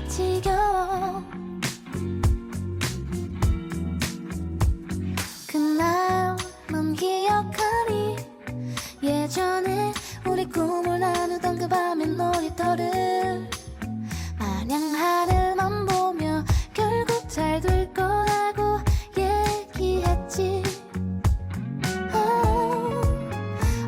지겨워. 그날만 기억하니 예전에 우리 꿈을 나누던 그 밤의 놀이터를 마냥 하늘만 보며 결국 잘 될 거라고 얘기했지.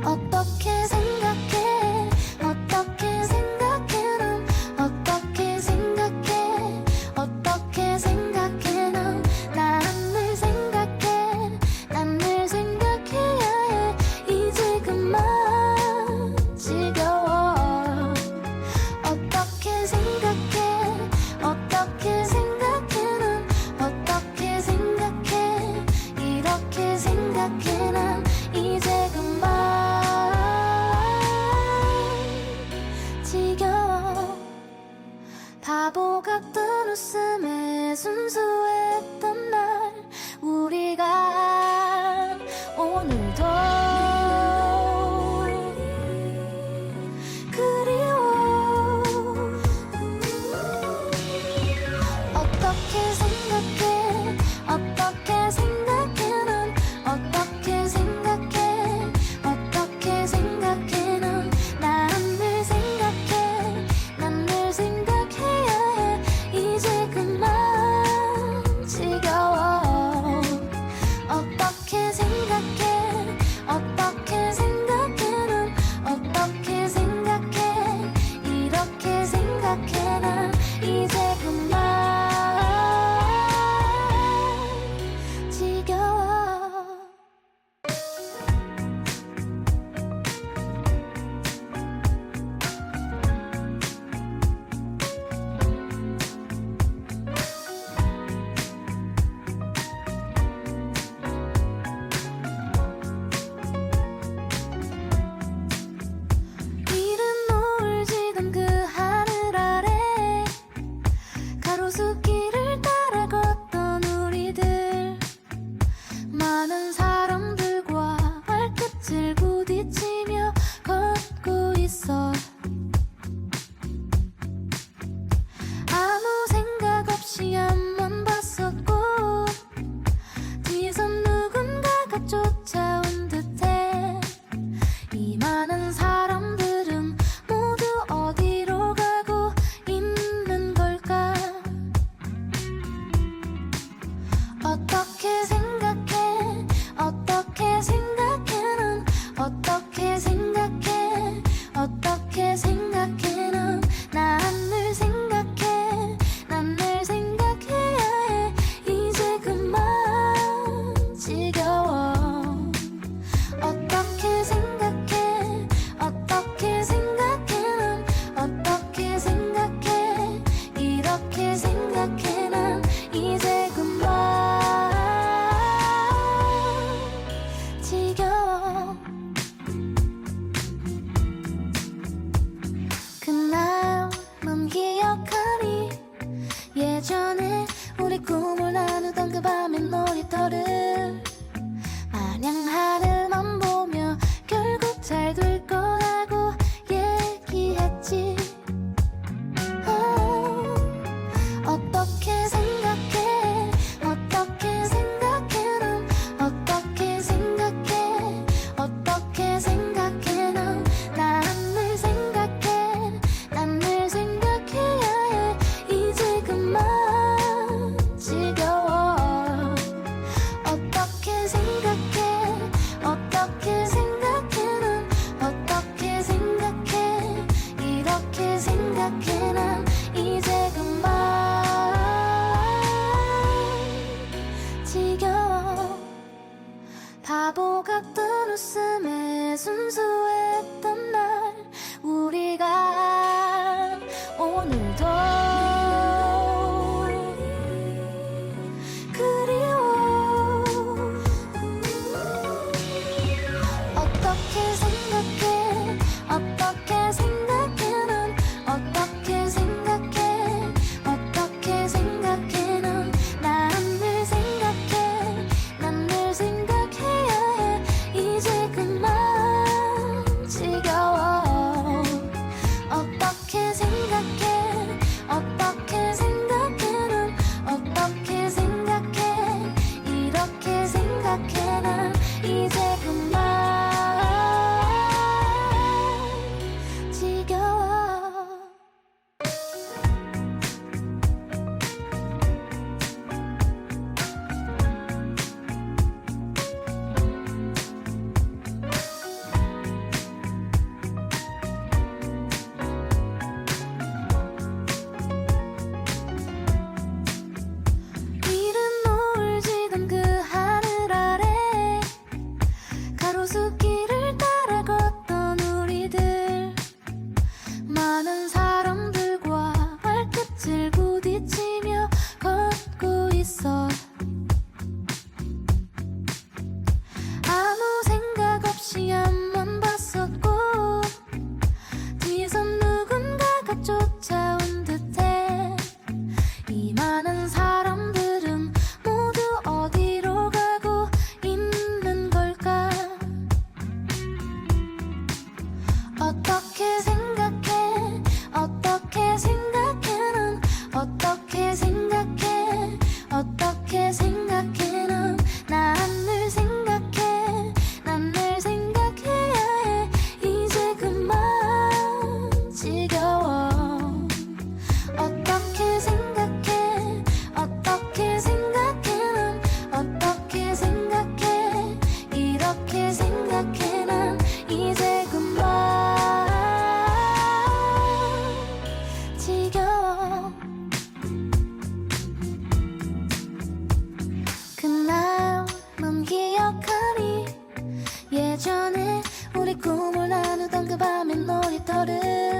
어떻게 생각해? 어떻게 생각해? 넌 어떻게 생각해? 어떻게 생각해? 넌 늘 생각해. 난 늘 생각해야 해. 이제 그만. 지겨워. 어떻게 생각해? 어떻게 생각해? 넌 어떻게 생각해? 이렇게 생각해. 난 이제 그만. 지겨워. 바보 같던 웃음에 순수했던 날 우리가 오늘도 그리워. 어떻게 생각해? 어떻게 생각해? 넌 어떻게 생각해? 어떻게 생각해? 넌 늘 생각해. 난 늘 생각해야 해. 이제 그만. 지겨워. 어떻게 생각해? 어떻게 생각해? 넌 어떻게 생각해? 이렇게 생각해. 난 이제 그만. 지겨워. 이른 노을 지던 그 하늘 아래 가로수길을 따라 걷던 우리들. 많은 사람들과 발끝을 부딪히며 걷고 있어. 아무 생각 없이 앞만 봤었고 뒤선 누군가가 쫓아온 듯해. 이 많은 사람들은 모두 어디로 가고 있는 걸까? 어떻게 생각해? 어떻게 생각해? 넌 어떻게 생각해? 어떻게 생각해? 넌 늘 생각해. 난 늘 생각해야 해. 이제 그만. 지겨워. 어떻게 생각해? 어떻게 생각해? 넌 어떻게 생각해? 이렇게 생각해. 난 이제 그만. 지겨워. 그날만 기억하니 예전에 우리 꿈을 나누던 그 밤의 놀이터를 마냥 하늘만 보며 결국 잘 될 거라고 얘기했지. 어떻게 생각해? 어떻게 생각해? 넌 어떻게 생각해? 어떻게 생각해? 넌 늘 생각해. 난 늘 생각해야 해. 이제 그만. 지금 어떻게 생각해 어떻게 생각해 넌 난 늘 생각해 난 늘 생각해야 해 이제 그만 지겨워 어떻게 생각해 어떻게 생각해 넌 어떻게 생각해 이렇게 생각해 난 이제 그만 지겨워 그날 넌 기억하니 예전에 우리 꿈을 나누던 그 밤의 놀이터를